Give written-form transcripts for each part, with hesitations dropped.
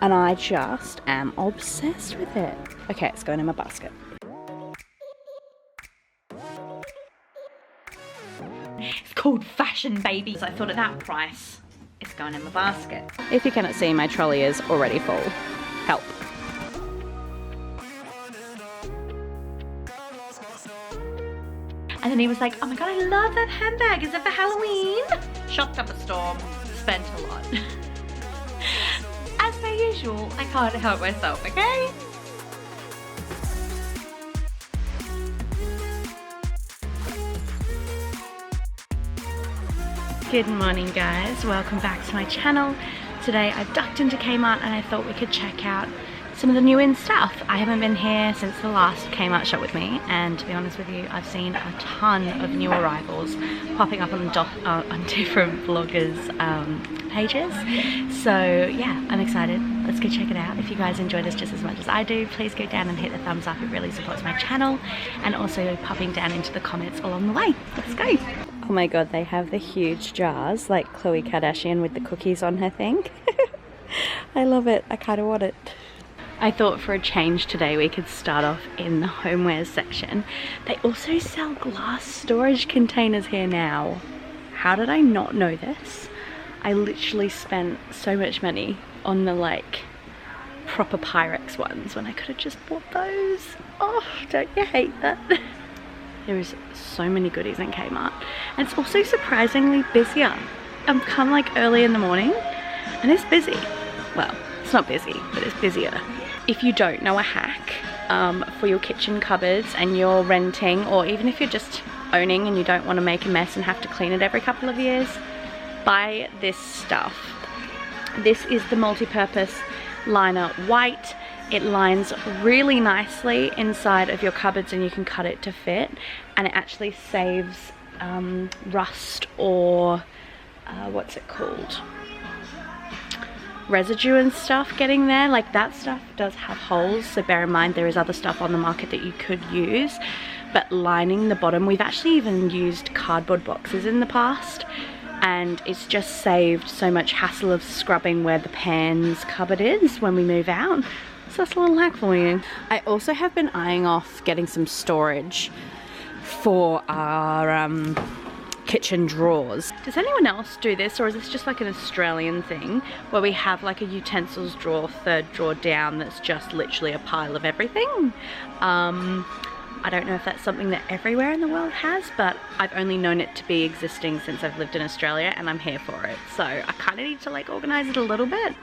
and I just am obsessed with it. Okay, it's going in my basket. It's called Fashion Baby. So I thought at that price, it's going in my basket. If you cannot see, my trolley is already full. Help. And then he was like, oh my God, I love that handbag. Is it for Halloween? Shocked up a storm, spent a lot. As per usual, I can't help myself, okay? Good morning guys, welcome back to my channel. Today I've ducked into Kmart and I thought we could check out some of the new in stuff. I haven't been here since the last Kmart shop with me, and to be honest with you, I've seen a ton of new arrivals popping up on different vloggers pages. So yeah, I'm excited. Let's go check it out. If you guys enjoy this just as much as I do, please go down and hit the thumbs up. It really supports my channel, and also popping down into the comments along the way. Let's go. Oh my God, they have the huge jars like Khloe Kardashian with the cookies on her thing. I love it. I kind of want it. I thought for a change today we could start off in the homewares section. They also sell glass storage containers here now. How did I not know this? I literally spent so much money on the like proper Pyrex ones when I could have just bought those. Oh, don't you hate that? There is so many goodies in Kmart, and it's also surprisingly busier. I'm come like early in the morning and it's busy. Well, it's not busy, but it's busier. If you don't know a hack for your kitchen cupboards and you're renting, or even if you're just owning and you don't want to make a mess and have to clean it every couple of years, buy this stuff. This is the multi-purpose liner white. It lines really nicely inside of your cupboards and you can cut it to fit, and it actually saves rust or what's it called? Residue and stuff getting there. Like that stuff does have holes, so bear in mind there is other stuff on the market that you could use, but lining the bottom, we've actually even used cardboard boxes in the past, and it's just saved so much hassle of scrubbing where the pans cupboard is when we move out. So that's a little hack for you. I also have been eyeing off getting some storage for our kitchen drawers. Does anyone else do this, or is this just like an Australian thing where we have like a utensils drawer, third drawer down, that's just literally a pile of everything? I don't know if that's something that everywhere in the world has, but I've only known it to be existing since I've lived in Australia, and I'm here for it. So I kind of need to like organize it a little bit.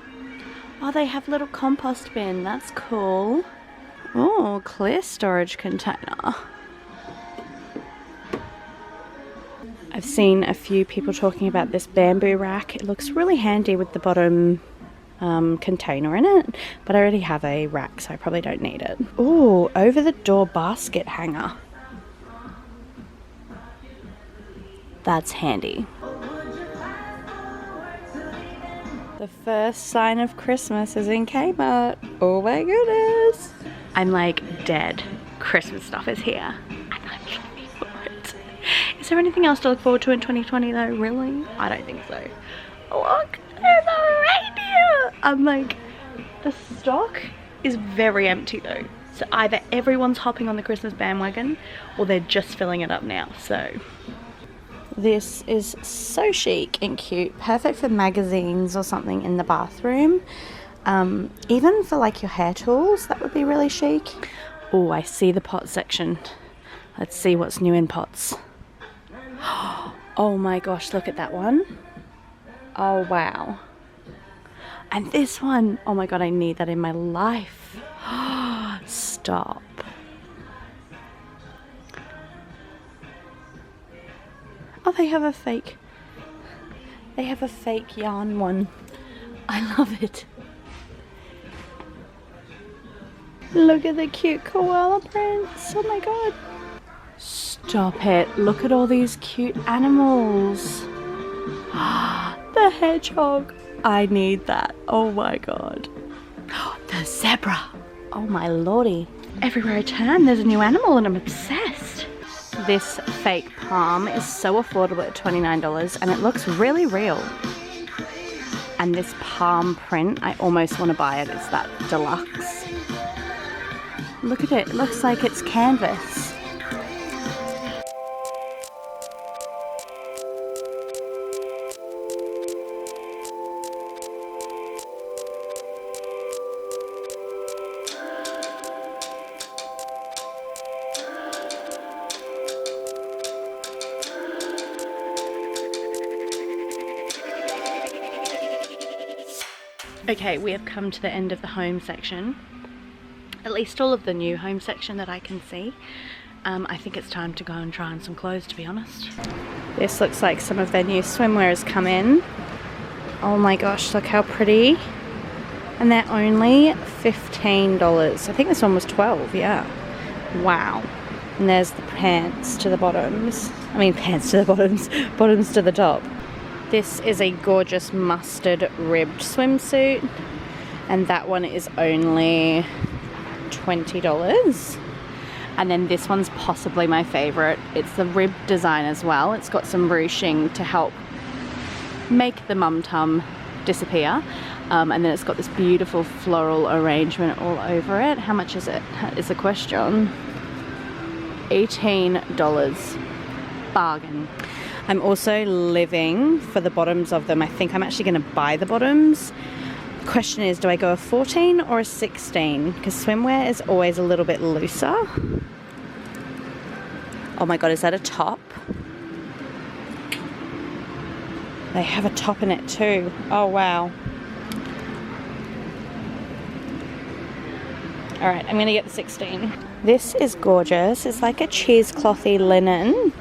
Oh, they have little compost bin. That's cool. Oh, clear storage container. I've seen a few people talking about this bamboo rack. It looks really handy with the bottom container in it, but I already have a rack, so I probably don't need it. Oh, over the door basket hanger. That's handy. The first sign of Christmas is in Kmart. Oh my goodness. I'm like dead. Christmas stuff is here. And I'm looking for it. Is there anything else to look forward to in 2020 though? Really? I don't think so. Look, there's a reindeer. I'm like, the stock is very empty though. So either everyone's hopping on the Christmas bandwagon or they're just filling it up now. So this is so chic and cute, perfect for magazines or something in the bathroom. Even for like your hair tools, that would be really chic. Oh, I see the pot section. Let's see what's new in pots. Oh my gosh, look at that one. Oh wow. And this one, oh my God, I need that in my life. Stop. Oh, they have a fake yarn one. I love it. Look at the cute koala prints. Oh my God. Stop it. Look at all these cute animals. The hedgehog. I need that. Oh my God. The zebra. Oh my lordy. Everywhere I turn, there's a new animal and I'm obsessed. This fake palm is so affordable at $29 and it looks really real. And this palm print, I almost want to buy it. It's that deluxe. Look at it. It looks like it's canvas. Okay, we have come to the end of the home section. At least all of the new home section that I can see. I think it's time to go and try on some clothes, to be honest. This looks like some of their new swimwear has come in. Oh my gosh, look how pretty. And they're only $15. I think this one was $12, yeah. Wow. And there's the pants to the bottoms. I mean, pants to the bottoms, bottoms to the top. This is a gorgeous mustard ribbed swimsuit, and that one is only $20. And then this one's possibly my favorite. It's the ribbed design as well. It's got some ruching to help make the mum tum disappear. And then it's got this beautiful floral arrangement all over it. How much is it? Is the question. $18. Bargain. I'm also living for the bottoms of them. I think I'm actually going to buy the bottoms. The question is, do I go a 14 or a 16? Because swimwear is always a little bit looser. Oh my god, is that a top? They have a top in it too. Oh wow. Alright, I'm going to get the 16. This is gorgeous. It's like a cheeseclothy linen.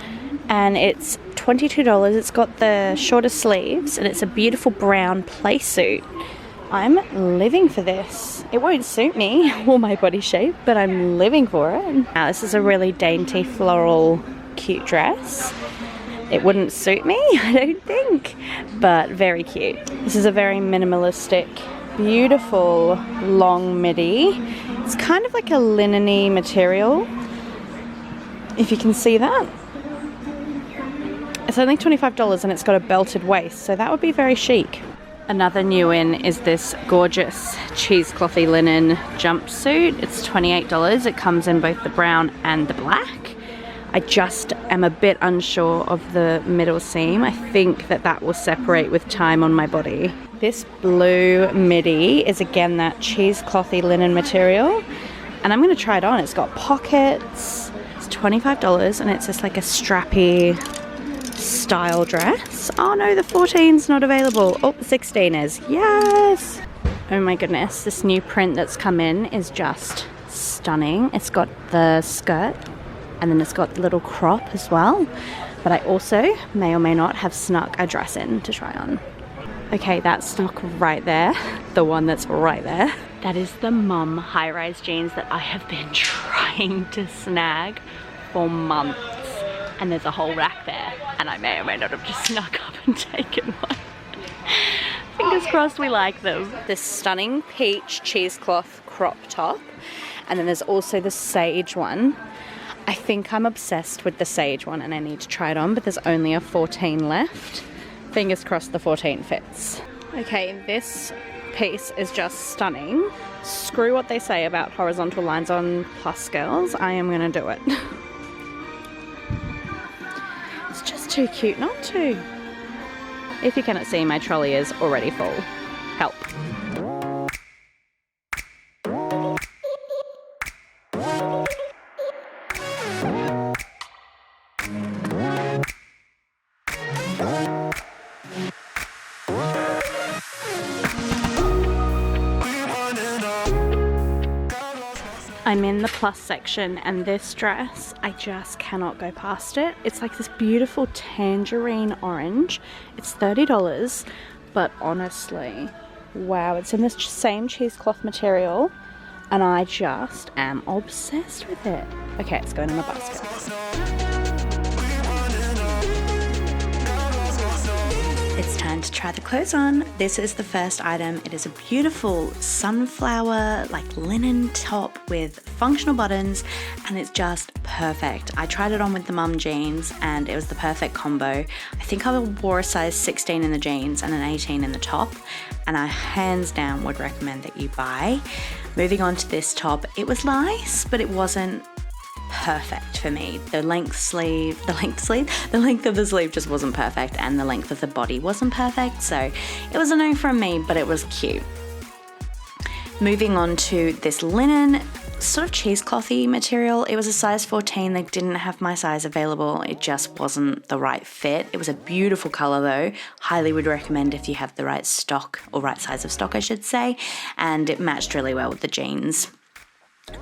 And it's $22. It's got the shorter sleeves and it's a beautiful brown play suit. I'm living for this. It won't suit me or my body shape, but I'm living for it. Now this is a really dainty floral cute dress. It wouldn't suit me, I don't think, but very cute. This is a very minimalistic, beautiful long midi. It's kind of like a linen-y material, if you can see that. It's only $25 and it's got a belted waist, so that would be very chic. Another new in is this gorgeous cheeseclothy linen jumpsuit. It's $28. It comes in both the brown and the black. I just am a bit unsure of the middle seam. I think that will separate with time on my body. This blue midi is again that cheeseclothy linen material, and I'm going to try it on. It's got pockets. It's $25 and it's just like a strappy style dress. Oh no, the 14's not available. Oh, the 16 is. Yes! Oh my goodness, this new print that's come in is just stunning. It's got the skirt and then it's got the little crop as well. But I also may or may not have snuck a dress in to try on. Okay, that's snuck right there. The one that's right there. That is the mum high-rise jeans that I have been trying to snag for months. And there's a whole rack there, and I may or may not have just snuck up and taken one. Fingers crossed we like them. This stunning peach cheesecloth crop top, and then there's also the sage one. I think I'm obsessed with the sage one and I need to try it on, but there's only a 14 left. Fingers crossed the 14 fits. Okay, this piece is just stunning. Screw what they say about horizontal lines on plus girls, I am gonna do it. Too cute not to. If you cannot see, my trolley is already full. Help. I'm in the plus section and this dress, I just cannot go past it. It's like this beautiful tangerine orange. It's $30, but honestly, wow, it's in this same cheesecloth material and I just am obsessed with it. Okay, it's going in my basket. It's time time to try the clothes on. This is the first item. It is a beautiful sunflower like linen top with functional buttons, and it's just perfect. I tried it on with the mum jeans and it was the perfect combo. I think I wore a size 16 in the jeans and an 18 in the top, and I hands down would recommend that you buy. Moving on to this top, it was nice, but it wasn't perfect for me. The length of the sleeve just wasn't perfect, and the length of the body wasn't perfect, so it was a no from me, but it was cute. Moving on to this linen sort of cheeseclothy material. It was a size 14. They didn't have my size available. It just wasn't the right fit. It was a beautiful color though. Highly would recommend if you have the right stock, or right size of stock I should say, and it matched really well with the jeans.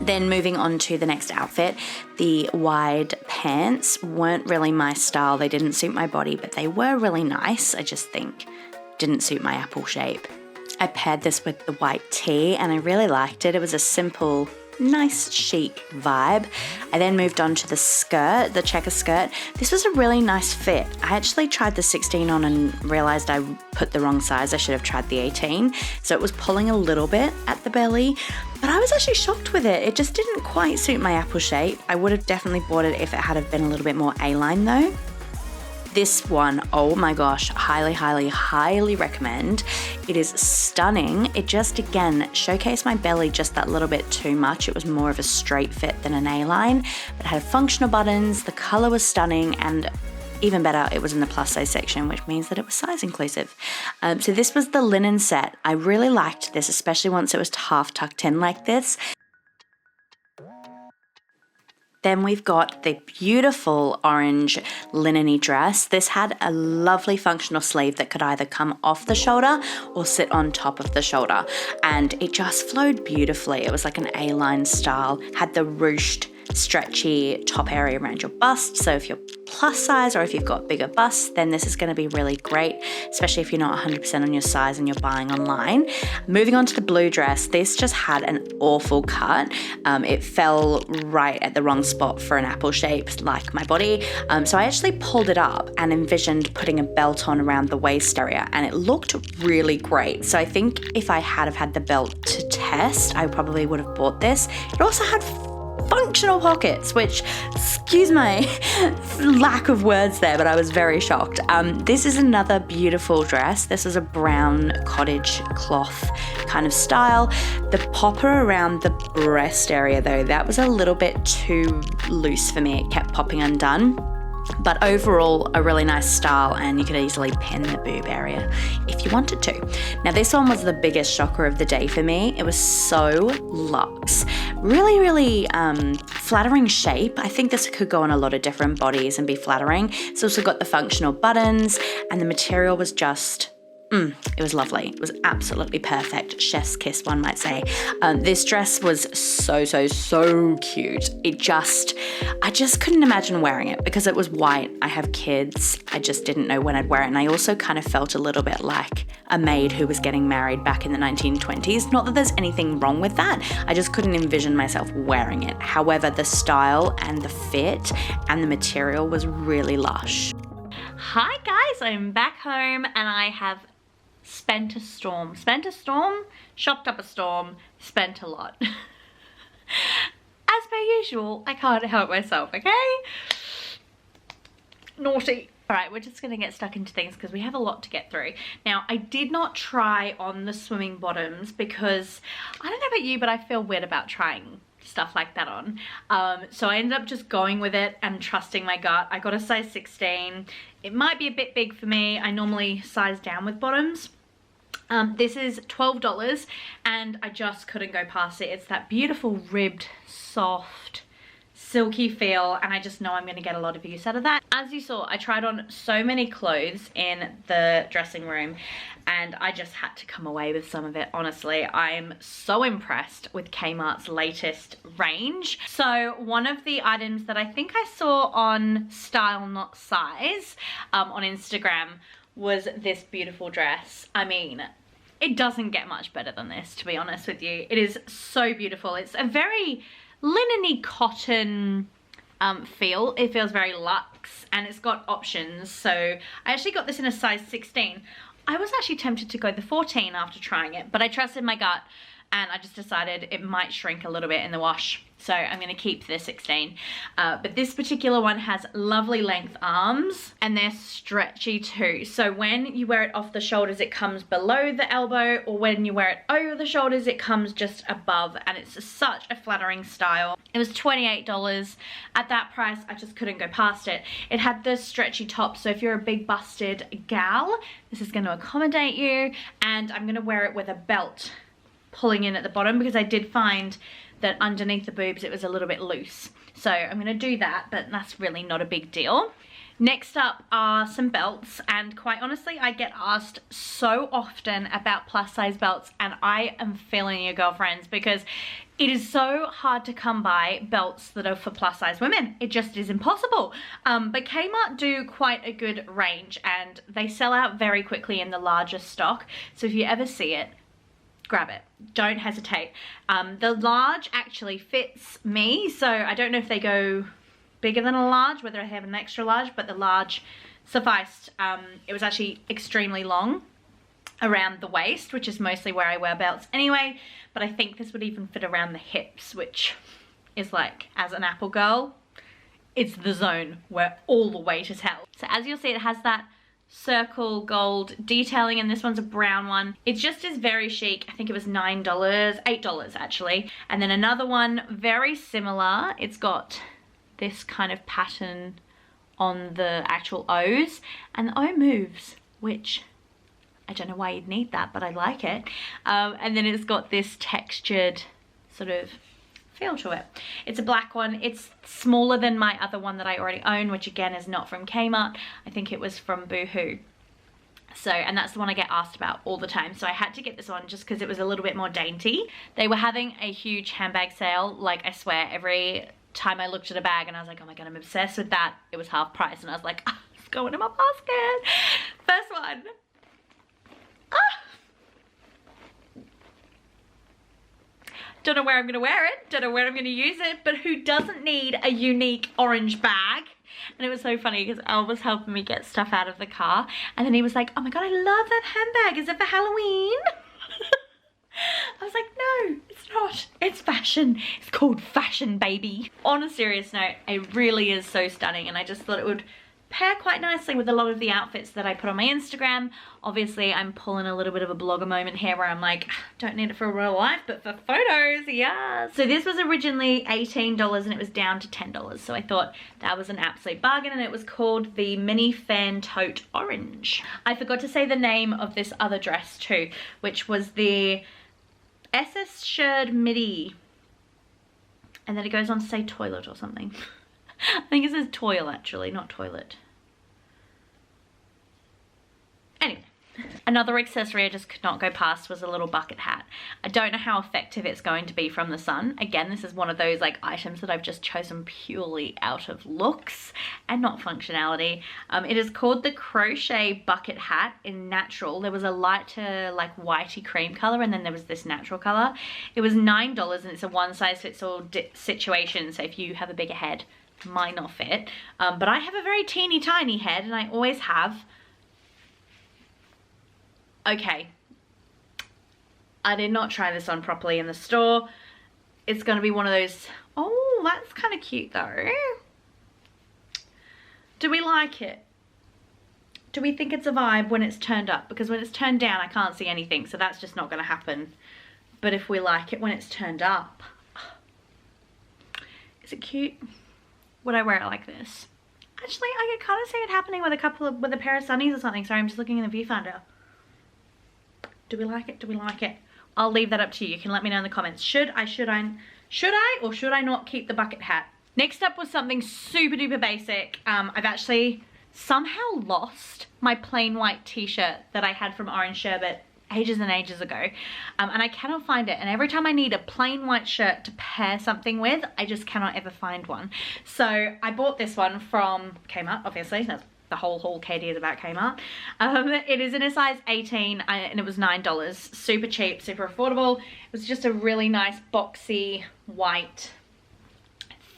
Then moving on to the next outfit, the wide pants weren't really my style. They didn't suit my body, but they were really nice. I just think didn't suit my apple shape. I paired this with the white tee and I really liked it. It was a simple, nice chic vibe. I then moved on to the skirt, the checker skirt. This was a really nice fit. I actually tried the 16 on and realized I put the wrong size. I should have tried the 18. So it was pulling a little bit at the belly, but I was actually shocked with it. It just didn't quite suit my apple shape. I would have definitely bought it if it had have been a little bit more A-line though. This one, oh my gosh, highly recommend. It is stunning. It just, again, showcased my belly just that little bit too much. It was more of a straight fit than an A-line, but it had functional buttons, the color was stunning, and even better, it was in the plus size section, which means that it was size inclusive. So this was the linen set. I really liked this, especially once it was half tucked in like this. Then we've got the beautiful orange linen-y dress. This had a lovely functional sleeve that could either come off the shoulder or sit on top of the shoulder. And it just flowed beautifully. It was like an A-line style, had the ruched, stretchy top area around your bust. So if you're plus size or if you've got bigger busts, then this is going to be really great, especially if you're not 100% on your size and you're buying online. Moving on to the blue dress, this just had an awful cut. It fell right at the wrong spot for an apple shape like my body. So I actually pulled it up and envisioned putting a belt on around the waist area, and it looked really great. So I think if I had have had the belt to test, I probably would have bought this. It also had functional pockets, which, excuse my lack of words there, but I was very shocked. This is another beautiful dress. This is a brown cottage cloth kind of style. The popper around the breast area though, that was a little bit too loose for me. It kept popping undone. But overall, a really nice style, and you could easily pin the boob area if you wanted to. Now this one was the biggest shocker of the day for me. It was so luxe. Really flattering shape. I think this could go on a lot of different bodies and be flattering. It's also got the functional buttons, and the material was just it was lovely. It was absolutely perfect. Chef's kiss, one might say. This dress was so cute. I just couldn't imagine wearing it because it was white. I have kids. I just didn't know when I'd wear it. And I also kind of felt a little bit like a maid who was getting married back in the 1920s. Not that there's anything wrong with that. I just couldn't envision myself wearing it. However, the style and the fit and the material was really lush. Hi guys, I'm back home and I have spent a storm, shopped up a storm, spent a lot. As per usual, I can't help myself, okay? Naughty. All right, we're just gonna get stuck into things because we have a lot to get through. Now, I did not try on the swimming bottoms because, I don't know about you, but I feel weird about trying stuff like that on. So I ended up just going with it and trusting my gut. I got a size 16. It might be a bit big for me. I normally size down with bottoms. This is $12 and I just couldn't go past it. It's that beautiful ribbed, soft, silky feel, and I just know I'm going to get a lot of use out of that. As you saw, I tried on so many clothes in the dressing room and I just had to come away with some of it. Honestly, I'm so impressed with Kmart's latest range. So one of the items that I think I saw on Style Not Size on Instagram was this beautiful dress. I mean, it doesn't get much better than this, to be honest with you. It is so beautiful. It's a very linen-y cotton feel. It feels very luxe and it's got options. So I actually got this in a size 16. I was actually tempted to go the 14 after trying it, but I trusted my gut and I just decided it might shrink a little bit in the wash. So I'm gonna keep the 16. But this particular one has lovely length arms and they're stretchy too. So when you wear it off the shoulders, it comes below the elbow, or when you wear it over the shoulders, it comes just above, and it's such a flattering style. It was $28. At that price, I just couldn't go past it. It had the stretchy top, so if you're a big busted gal, this is gonna accommodate you, and I'm gonna wear it with a belt pulling in at the bottom because I did find that underneath the boobs it was a little bit loose. So I'm gonna do that, but that's really not a big deal. Next up are some belts, and quite honestly I get asked so often about plus size belts, and I am feeling you, girlfriends, because it is so hard to come by belts that are for plus size women. It just is impossible. But Kmart do quite a good range and they sell out very quickly in the larger stock. So if you ever see it, grab it, don't hesitate. The large actually fits me, so I don't know if they go bigger than a large, whether I have an extra large, but the large sufficed. It was actually extremely long around the waist, which is mostly where I wear belts anyway, but I think this would even fit around the hips, which is like, as an Apple girl, it's the zone where all the weight is held. So as you'll see, it has that circle gold detailing, and this one's a brown one. It just is very chic. I think it was $8 actually. And then another one very similar. It's got this kind of pattern on the actual O's, and the O moves, which I don't know why you'd need that, but I like it. And then it's got this textured sort of feel to it. It's a black one. It's smaller than my other one that I already own, which again is not from Kmart. I think it was from Boohoo. So, and that's the one I get asked about all the time. So I had to get this one just because it was a little bit more dainty. They were having a huge handbag sale. Like, I swear, every time I looked at a bag and I was like, oh my God, I'm obsessed with that. It was half price. And I was like, oh, it's going in my basket. First one. Don't know where I'm gonna wear it, don't know where I'm gonna use it, but who doesn't need a unique orange bag? And it was so funny because Al was helping me get stuff out of the car, and then he was like, oh my God, I love that handbag, is it for Halloween? I was like, no, it's not, it's fashion. It's called fashion, baby. On a serious note, it really is so stunning, and I just thought it would pair quite nicely with a lot of the outfits that I put on my Instagram. Obviously, I'm pulling a little bit of a blogger moment here where I'm like, don't need it for real life, but for photos, yeah. So this was originally $18 and it was down to $10. So I thought that was an absolute bargain, and it was called the Mini Fan Tote Orange. I forgot to say the name of this other dress too, which was the SS Shirt Midi. And then it goes on to say toilet or something. I think it says toil actually, not toilet. Anyway, another accessory I just could not go past was a little bucket hat. I don't know how effective it's going to be from the sun. Again, this is one of those like items that I've just chosen purely out of looks and not functionality. It is called the Crochet Bucket Hat in natural. There was a lighter like whitey cream color, and then there was this natural color. It was $9 and it's a one size fits all situation. So if you have a bigger head, might not fit, but I have a very teeny tiny head and I always have. Okay, I did not try this on properly in the store. It's going to be one of those. Oh, that's kind of cute though. Do we like it? Do we think it's a vibe when it's turned up? Because when it's turned down I can't see anything, so that's just not going to happen. But if we like it when it's turned up, is it cute? Would I wear it like this? Actually, I could kind of see it happening with a pair of sunnies or something. Sorry, I'm just looking in the viewfinder. Do we like it? Do we like it? I'll leave that up to you. You can let me know in the comments. Should I or should I not keep the bucket hat? Next up was something super duper basic. I've actually somehow lost my plain white t-shirt that I had from Orange Sherbet ages and ages ago, and I cannot find it, and every time I need a plain white shirt to pair something with, I just cannot ever find one. So I bought this one from Kmart, obviously. That's the whole haul Katie is about Kmart. It is in a size 18 and it was $9. Super cheap, super affordable. It was just a really nice boxy white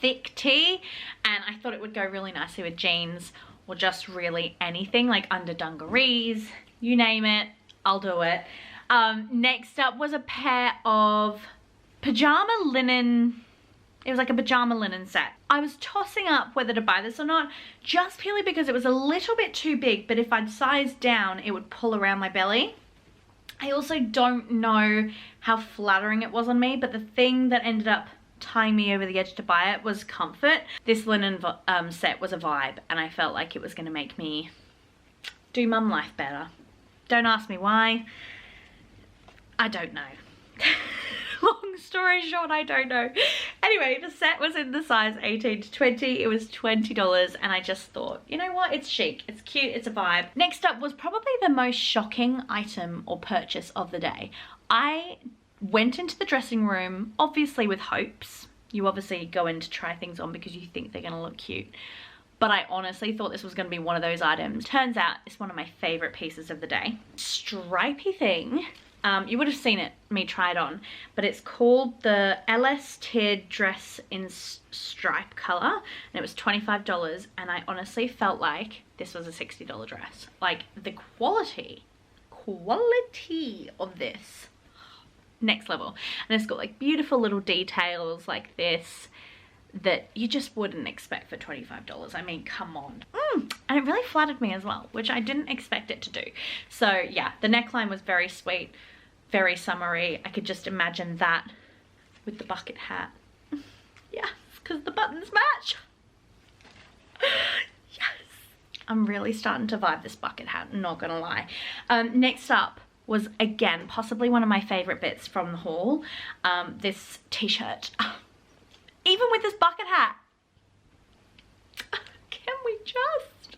thick tee, and I thought it would go really nicely with jeans or just really anything, like under dungarees, You name it, I'll do it. Next up was a pair of pajama linen. It was like a pajama linen set. I was tossing up whether to buy this or not, just purely because it was a little bit too big, but if I'd sized down, it would pull around my belly. I also don't know how flattering it was on me, but the thing that ended up tying me over the edge to buy it was comfort. This linen set was a vibe, and I felt like it was gonna make me do mum life better. Don't ask me why. I don't know. Long story short, I don't know. Anyway, the set was in the size 18 to 20. It was $20, and I just thought, you know what? It's chic, it's cute, it's a vibe. Next up was probably the most shocking item or purchase of the day. I went into the dressing room, obviously with hopes. You obviously go in to try things on because you think they're gonna look cute. But I honestly thought this was gonna be one of those items. Turns out it's one of my favorite pieces of the day. Stripy thing. You would have seen it, me try it on, but it's called the LS Tiered Dress in Stripe color, and it was $25, and I honestly felt like this was a $60 dress. Like, the quality of this, next level. And it's got like beautiful little details like this that you just wouldn't expect for $25. I mean, come on. And it really flattered me as well, which I didn't expect it to do. So yeah, the neckline was very sweet, very summery. I could just imagine that with the bucket hat. Yes, because the buttons match. Yes. I'm really starting to vibe this bucket hat, not gonna lie. Next up was, again, possibly one of my favorite bits from the haul. This t-shirt. Even with this bucket hat. Can we just?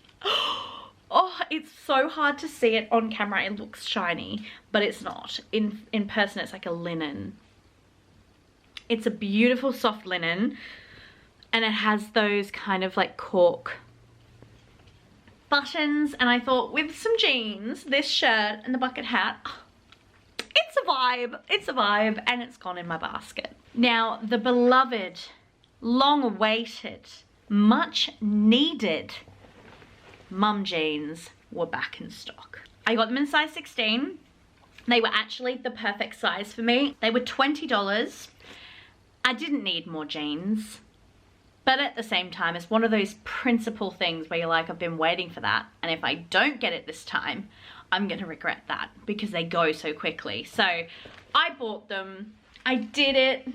Oh, it's so hard to see it on camera. It looks shiny, but it's not. In person, it's like a linen. It's a beautiful soft linen, and it has those kind of like cork buttons. And I thought, with some jeans, this shirt and the bucket hat, it's a vibe. It's a vibe, and it's gone in my basket. Now, the beloved, long-awaited, much-needed mum jeans were back in stock. I got them in size 16. They were actually the perfect size for me. They were $20. I didn't need more jeans, but at the same time, it's one of those principal things where you're like, I've been waiting for that, and if I don't get it this time, I'm gonna regret that because they go so quickly. So I bought them. I did it.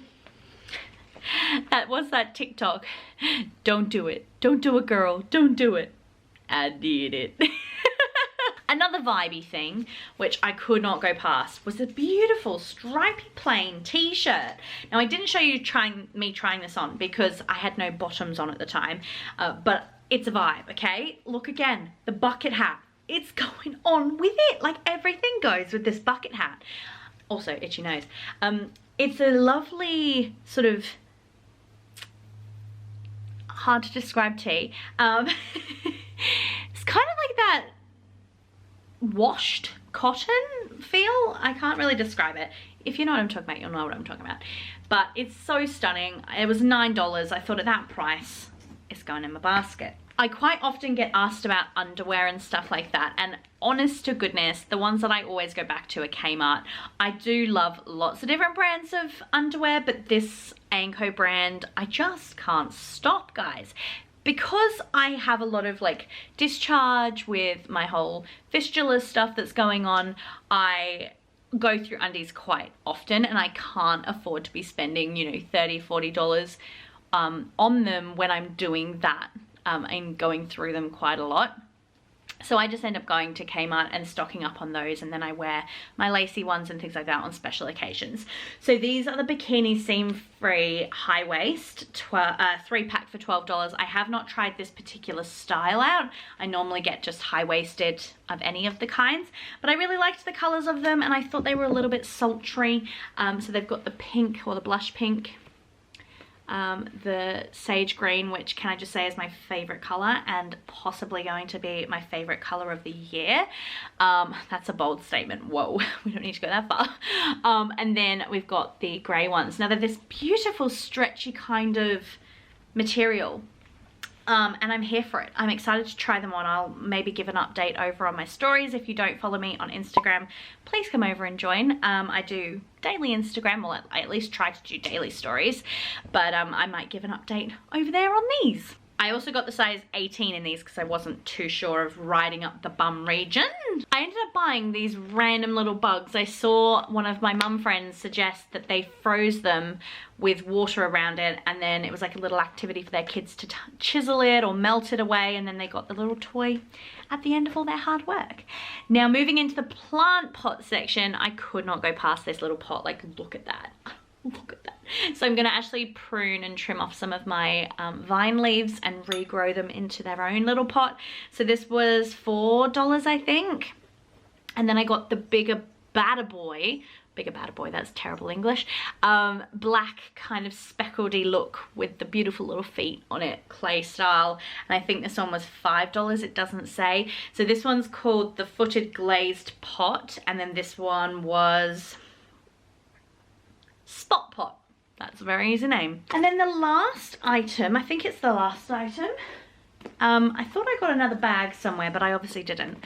That was that TikTok. Don't do it. Don't do it, girl. Don't do it. I did it. Another vibey thing, which I could not go past, was a beautiful stripy plain t-shirt. Now, I didn't show you me trying this on because I had no bottoms on at the time, but it's a vibe, okay? Look again, the bucket hat. It's going on with it. Like, everything goes with this bucket hat. Also, itchy nose. It's a lovely sort of hard to describe tee. It's kind of like that washed cotton feel. I can't really describe it. If you know what I'm talking about, you'll know what I'm talking about. But it's so stunning. It was $9. I thought at that price, it's going in my basket. I quite often get asked about underwear and stuff like that, and honest to goodness, the ones that I always go back to are Kmart. I do love lots of different brands of underwear, but this Anko brand, I just can't stop, guys. Because I have a lot of like discharge with my whole fistula stuff that's going on, I go through undies quite often, and I can't afford to be spending, you know, $30, $40 on them when I'm doing that. And going through them quite a lot. So I just end up going to Kmart and stocking up on those, and then I wear my lacy ones and things like that on special occasions. So these are the bikini seam-free high waist, 3-pack for $12. I have not tried this particular style out. I normally get just high-waisted of any of the kinds, but I really liked the colors of them, and I thought they were a little bit sultry. So they've got the pink, or the blush pink, the sage green, which can I just say is my favorite color and possibly going to be my favorite color of the year. That's a bold statement. Whoa, we don't need to go that far. And then we've got the gray ones. Now they're this beautiful stretchy kind of material. and I'm here for it. I'm excited to try them on. I'll maybe give an update over on my stories. If you don't follow me on Instagram, please come over and join. I do daily Instagram, well, I at least try to do daily stories, but I might give an update over there on these. I also got the size 18 in these because I wasn't too sure of riding up the bum region. I ended up buying these random little bugs. I saw one of my mum friends suggest that they froze them with water around it, and then it was like a little activity for their kids to chisel it or melt it away, and then they got the little toy at the end of all their hard work. Now moving into the plant pot section, I could not go past this little pot. Like, look at that. Look at that. So I'm gonna actually prune and trim off some of my vine leaves and regrow them into their own little pot. So this was $4, I think. And then I got the bigger badder boy, that's terrible English, black kind of speckledy look with the beautiful little feet on it, clay style. And I think this one was $5, it doesn't say. So this one's called the Footed Glazed Pot, and then this one was Spot Pot. That's a very easy name. And then the last item, I think it's the last item, I thought I got another bag somewhere, but I obviously didn't,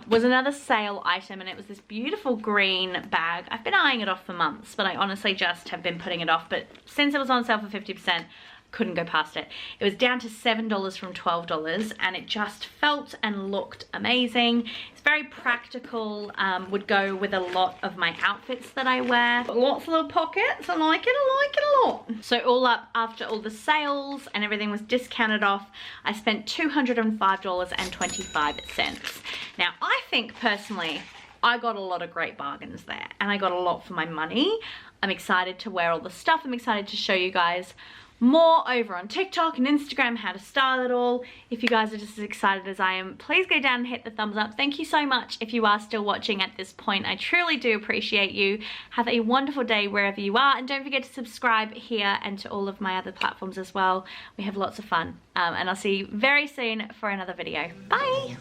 was another sale item, and it was this beautiful green bag. I've been eyeing it off for months, but I honestly just have been putting it off, but since it was on sale for 50%, couldn't go past it. It was down to $7 from $12, and it just felt and looked amazing. It's very practical, would go with a lot of my outfits that I wear. Lots of little pockets, I like it a lot. So all up, after all the sales and everything was discounted off, I spent $205.25. Now I think personally, I got a lot of great bargains there, and I got a lot for my money. I'm excited to wear all the stuff. I'm excited to show you guys more over on TikTok and Instagram how to style it all. If you guys are just as excited as I am, please go down and hit the thumbs up. Thank you so much if you are still watching at this point. I truly do appreciate you. Have a wonderful day wherever you are, and don't forget to subscribe here and to all of my other platforms as well. We have lots of fun, and I'll see you very soon for another video. Bye.